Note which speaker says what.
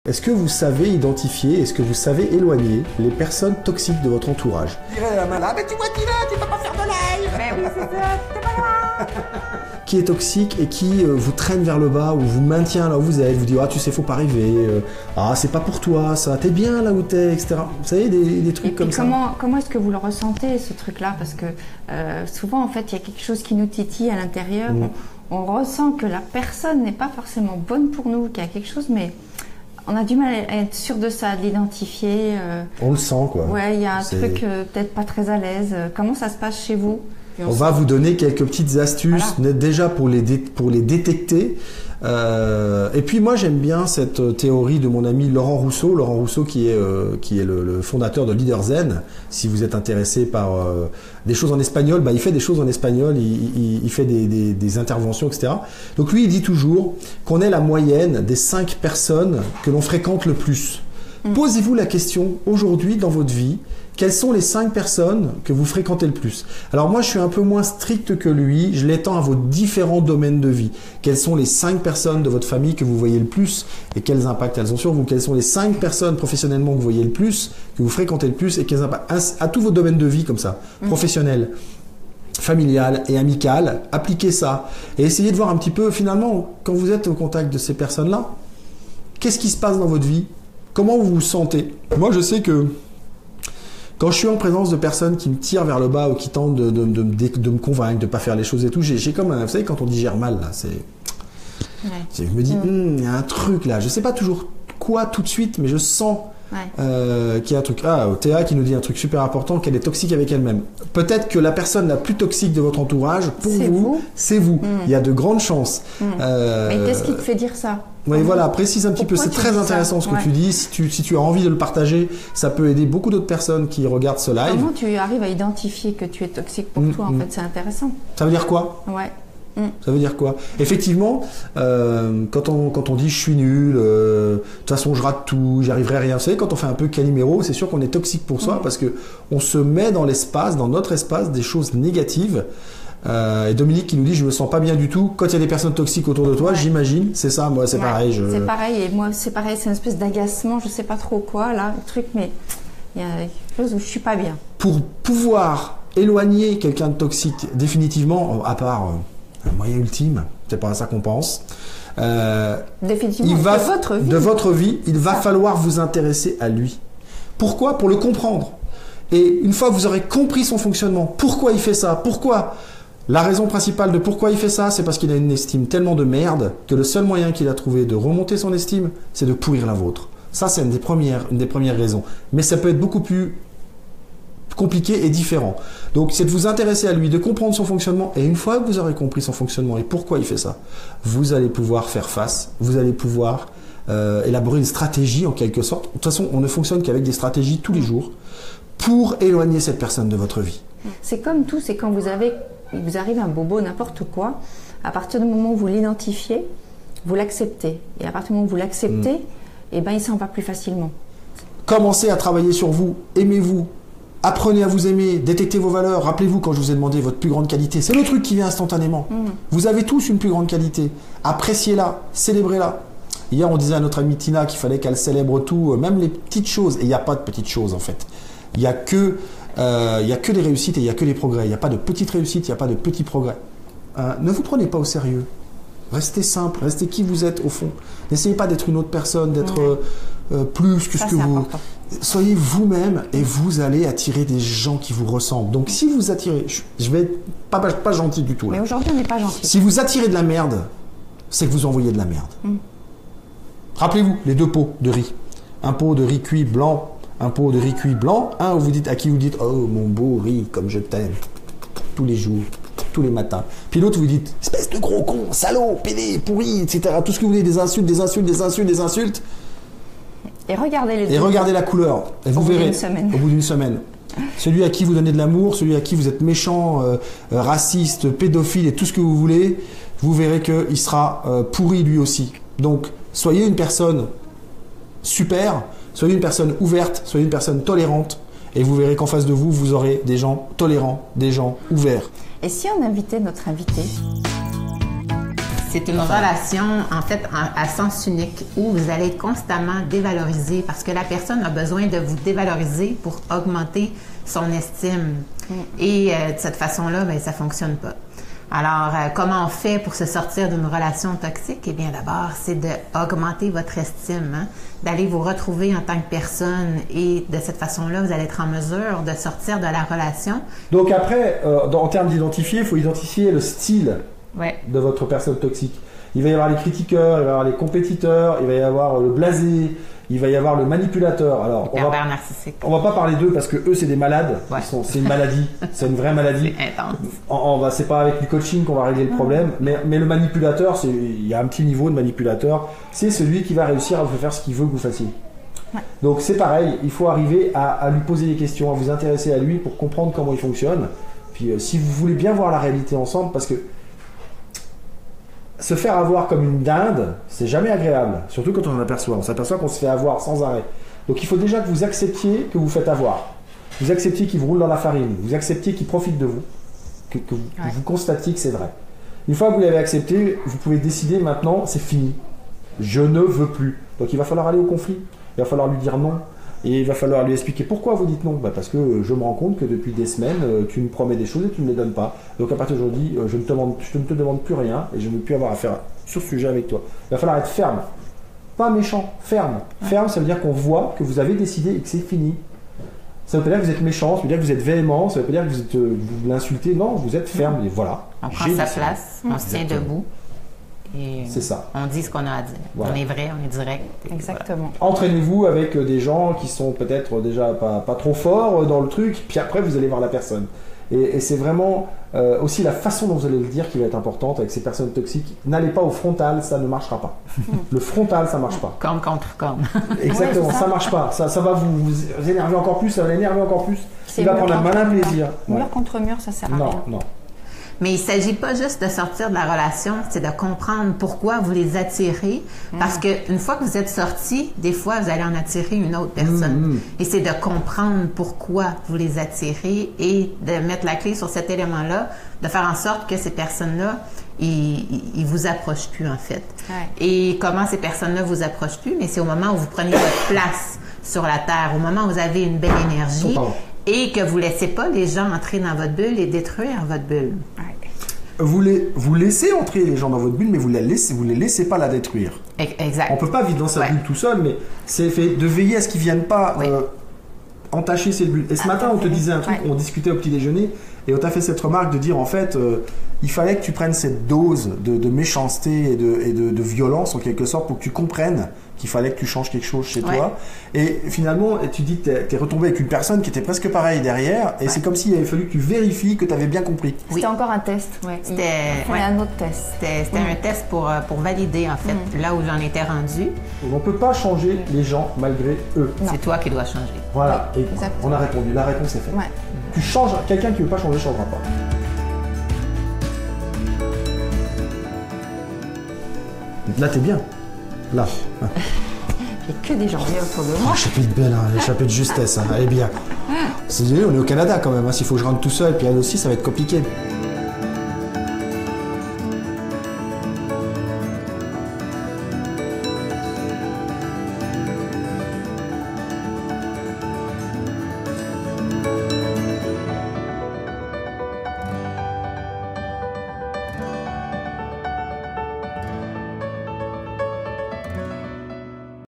Speaker 1: Est-ce que vous savez identifier, est-ce que vous savez éloigner les personnes toxiques de votre entourage?
Speaker 2: Je dirais la main là, mais tu vois qui là, tu peux pas faire de live.
Speaker 3: Mais oui, c'est ça, t'es pas là.
Speaker 1: Qui est toxique et qui vous traîne vers le bas ou vous maintient là où vous êtes, vous dit ah tu sais faut pas arriver, ah c'est pas pour toi ça, t'es bien là où t'es, etc. Vous savez des trucs comme ça.
Speaker 3: Comment est-ce que vous le ressentez ce truc-là? Parce que souvent en fait il y a quelque chose qui nous titille à l'intérieur. On ressent que la personne n'est pas forcément bonne pour nous, qu'il y a quelque chose, mais on a du mal à être sûr de ça, de l'identifier.
Speaker 1: On le sent quoi.
Speaker 3: Ouais, il y a un truc peut-être pas très à l'aise. Comment ça se passe chez vous?
Speaker 1: On va vous donner quelques petites astuces, voilà. Déjà pour les détecter. Et puis moi j'aime bien cette théorie de mon ami Laurent Rousseau qui est le fondateur de Leader Zen. Si vous êtes intéressé par des choses en espagnol, il fait des choses en espagnol, il fait des interventions, etc. Donc lui il dit toujours qu'on est la moyenne des 5 personnes que l'on fréquente le plus. Posez-vous la question aujourd'hui dans votre vie, quelles sont les 5 personnes que vous fréquentez le plus? Alors moi je suis un peu moins strict que lui, je l'étends à vos différents domaines de vie. Quelles sont les 5 personnes de votre famille que vous voyez le plus et quels impacts elles ont sur vous? Quelles sont les 5 personnes professionnellement que vous voyez le plus, que vous fréquentez le plus et quels impacts à tous vos domaines de vie comme ça, professionnel, familial et amical, appliquez ça et essayez de voir un petit peu finalement quand vous êtes au contact de ces personnes-là, qu'est-ce qui se passe dans votre vie? Comment vous vous sentez? Moi je sais que quand je suis en présence de personnes qui me tirent vers le bas ou qui tentent de me convaincre, de ne pas faire les choses et tout, j'ai comme un... Vous savez, quand on digère mal, là, je me dis, il y a un truc là. Je ne sais pas toujours quoi tout de suite, mais je sens qu'il y a un truc. Ah, Théa qui nous dit un truc super important, qu'elle est toxique avec elle-même. Peut-être que la personne la plus toxique de votre entourage, pour vous, c'est vous. Il y a de grandes chances.
Speaker 3: Mais qu'est-ce qui te fait dire ça?
Speaker 1: Oui, voilà, précise un petit peu, c'est très intéressant ce que tu dis. Si tu as envie de le partager, ça peut aider beaucoup d'autres personnes qui regardent ce live.
Speaker 3: Comment tu arrives à identifier que tu es toxique pour toi, en fait, c'est intéressant.
Speaker 1: Ça veut dire quoi?
Speaker 3: Ouais.
Speaker 1: Ça veut dire quoi? Effectivement, quand on dit je suis nul, de toute façon je rate tout, j'y arriverai à rien. Vous savez, quand on fait un peu Calimero, c'est sûr qu'on est toxique pour soi parce que on se met dans l'espace, dans notre espace, des choses négatives. Et Dominique qui nous dit je me sens pas bien du tout quand il y a des personnes toxiques autour de toi, j'imagine, c'est ça, moi c'est pareil.
Speaker 3: C'est pareil, et moi c'est pareil, c'est une espèce d'agacement, je sais pas trop quoi là, le truc, mais il y a quelque chose où je suis pas bien.
Speaker 1: Pour pouvoir éloigner quelqu'un de toxique définitivement, à part un moyen ultime, c'est pas à ça qu'on pense,
Speaker 3: définitivement,
Speaker 1: de votre vie, il va falloir vous intéresser à lui. Pourquoi? Pour le comprendre. Et une fois que vous aurez compris son fonctionnement, pourquoi il fait ça, pourquoi? La raison principale de pourquoi il fait ça, c'est parce qu'il a une estime tellement de merde que le seul moyen qu'il a trouvé de remonter son estime, c'est de pourrir la vôtre. Ça, c'est une des premières raisons. Mais ça peut être beaucoup plus compliqué et différent. Donc, c'est de vous intéresser à lui, de comprendre son fonctionnement. Et une fois que vous aurez compris son fonctionnement et pourquoi il fait ça, vous allez pouvoir faire face, vous allez pouvoir élaborer une stratégie en quelque sorte. De toute façon, on ne fonctionne qu'avec des stratégies tous les jours pour éloigner cette personne de votre vie.
Speaker 3: C'est comme tout, c'est quand vous arrive un bobo, n'importe quoi, à partir du moment où vous l'identifiez, vous l'acceptez. Et à partir du moment où vous l'acceptez, eh ben, il s'en va plus facilement.
Speaker 1: Commencez à travailler sur vous, aimez-vous, apprenez à vous aimer, détectez vos valeurs. Rappelez-vous quand je vous ai demandé votre plus grande qualité, c'est le truc qui vient instantanément. Vous avez tous une plus grande qualité, appréciez-la, célébrez-la. Hier, on disait à notre amie Tina qu'il fallait qu'elle célèbre tout, même les petites choses. Et il n'y a pas de petites choses en fait. Il n'y a que des réussites et il n'y a que des progrès. Il n'y a pas de petites réussites, il n'y a pas de petits progrès. Ne vous prenez pas au sérieux. Restez simple, restez qui vous êtes au fond. N'essayez pas d'être une autre personne, d'être plus que ce que vous...
Speaker 3: Important.
Speaker 1: Soyez vous-même et vous allez attirer des gens qui vous ressemblent. Donc si vous attirez... Je vais être pas gentil du tout. Là.
Speaker 3: Mais aujourd'hui, on n'est pas gentil.
Speaker 1: Si vous attirez de la merde, c'est que vous envoyez de la merde. Rappelez-vous, les 2 pots de riz. Un pot de riz cuit blanc, un pot de riz cuit blanc, un à qui vous dites « Oh, mon beau riz, comme je t'aime » tous les jours, tous les matins. Puis l'autre, vous dites « Espèce de gros con, salaud, pédé, pourri, etc. » Tout ce que vous voulez, des insultes, des insultes, des insultes, des insultes.
Speaker 3: Et regardez les deux.
Speaker 1: Et regardez la couleur. Et vous verrez, au bout d'une semaine. Celui à qui vous donnez de l'amour, celui à qui vous êtes méchant, raciste, pédophile et tout ce que vous voulez, vous verrez qu'il sera pourri lui aussi. Donc, soyez une personne super, soyez une personne ouverte, soyez une personne tolérante et vous verrez qu'en face de vous, vous aurez des gens tolérants, des gens ouverts.
Speaker 3: Et si on invitait notre invité?
Speaker 4: C'est une relation, en fait, à sens unique, où vous allez être constamment dévalorisé parce que la personne a besoin de vous dévaloriser pour augmenter son estime. Et de cette façon-là, bien, ça ne fonctionne pas. Alors, comment on fait pour se sortir d'une relation toxique? Eh bien, d'abord, c'est d'augmenter votre estime, hein? D'aller vous retrouver en tant que personne et de cette façon-là, vous allez être en mesure de sortir de la relation.
Speaker 1: Donc après, en termes d'identifier, il faut identifier le style
Speaker 4: Ouais.
Speaker 1: de votre personne toxique. Il va y avoir les critiqueurs, il va y avoir les compétiteurs, il va y avoir le blasé, il va y avoir le manipulateur. Alors,
Speaker 4: Pervers narcissique.
Speaker 1: on va pas parler d'eux parce que eux c'est des malades.
Speaker 4: Ouais.
Speaker 1: C'est une maladie, c'est une vraie maladie.
Speaker 4: C'est intense.
Speaker 1: C'est pas avec du coaching qu'on va régler le problème, mais le manipulateur, il y a un petit niveau de manipulateur. C'est celui qui va réussir à vous faire ce qu'il veut que vous fassiez.
Speaker 3: Ouais.
Speaker 1: Donc c'est pareil, il faut arriver à lui poser des questions, à vous intéresser à lui pour comprendre comment il fonctionne. Puis si vous voulez bien voir la réalité ensemble, parce que se faire avoir comme une dinde, c'est jamais agréable, surtout quand on en aperçoit. On s'aperçoit qu'on se fait avoir sans arrêt. Donc il faut déjà que vous acceptiez que vous faites avoir. Vous acceptiez qu'il vous roule dans la farine. Vous acceptiez qu'il profite de vous. Que vous constatiez que c'est vrai. Une fois que vous l'avez accepté, vous pouvez décider maintenant, c'est fini. Je ne veux plus. Donc il va falloir aller au conflit. Il va falloir lui dire non. Et il va falloir lui expliquer pourquoi vous dites non. Parce que je me rends compte que depuis des semaines, tu me promets des choses et tu ne me les donnes pas. Donc à partir d'aujourd'hui, je ne te demande plus rien et je ne veux plus avoir affaire sur ce sujet avec toi. Il va falloir être ferme. Pas méchant, ferme. Ferme, ça veut dire qu'on voit que vous avez décidé et que c'est fini. Ça veut pas dire que vous êtes méchant, ça veut dire que vous êtes véhément, ça veut pas dire que vous l'insultez. Non, vous êtes ferme et voilà.
Speaker 4: On prend sa place, on se tient debout. Et
Speaker 1: c'est ça.
Speaker 4: On dit ce qu'on a à dire. Voilà. On est vrai, on est direct.
Speaker 3: Exactement.
Speaker 1: Voilà. Entraînez-vous avec des gens qui sont peut-être déjà pas trop forts dans le truc, puis après vous allez voir la personne. Et c'est vraiment aussi la façon dont vous allez le dire qui va être importante avec ces personnes toxiques. N'allez pas au frontal, ça ne marchera pas. Le frontal, ça marche pas.
Speaker 4: Corne contre corne.
Speaker 1: Exactement, ça marche pas. Ça va vous énerver encore plus, ça va l'énerver encore plus. Il va prendre un malin plaisir.
Speaker 3: Mur contre mur, ça sert à rien.
Speaker 1: Non.
Speaker 4: Mais il ne s'agit pas juste de sortir de la relation, c'est de comprendre pourquoi vous les attirez. Parce qu'une fois que vous êtes sortis, des fois, vous allez en attirer une autre personne. Et c'est de comprendre pourquoi vous les attirez et de mettre la clé sur cet élément-là, de faire en sorte que ces personnes-là, ils vous approchent plus, en fait.
Speaker 3: Ouais.
Speaker 4: Et comment ces personnes-là vous approchent plus? Mais c'est au moment où vous prenez votre place sur la Terre, au moment où vous avez une belle énergie. Et que vous ne laissez pas les gens entrer dans votre bulle et détruire votre bulle.
Speaker 1: Vous laissez entrer les gens dans votre bulle, mais vous les laissez pas la détruire.
Speaker 4: Exact.
Speaker 1: On peut pas vivre dans sa bulle tout seul, mais c'est fait de veiller à ce qu'ils viennent pas entacher ces bulles. Et ce matin, on te disait un truc, on discutait au petit déjeuner, et on t'a fait cette remarque de dire en fait, il fallait que tu prennes cette dose de méchanceté et de violence en quelque sorte pour que tu comprennes qu'il fallait que tu changes quelque chose chez toi. Et finalement, tu dis que tu es retombé avec une personne qui était presque pareille derrière, et c'est comme s'il avait fallu que tu vérifies que tu avais bien compris.
Speaker 3: C'était encore un test.
Speaker 4: C'était
Speaker 3: un autre test.
Speaker 4: C'était un test pour valider en fait là où j'en étais rendue.
Speaker 1: On ne peut pas changer les gens malgré eux.
Speaker 4: C'est toi qui dois changer.
Speaker 1: Voilà, et on a répondu, la réponse est faite. Tu changes, quelqu'un qui ne veut pas changer ne changera pas. Là, t'es bien. Là.
Speaker 3: Il n'y a que des gens bien autour de moi.
Speaker 1: Chapitre belle, hein, chapitre justesse, hein. Elle est bien. On est au Canada quand même, hein. S'il faut que je rentre tout seul, puis elle aussi, ça va être compliqué.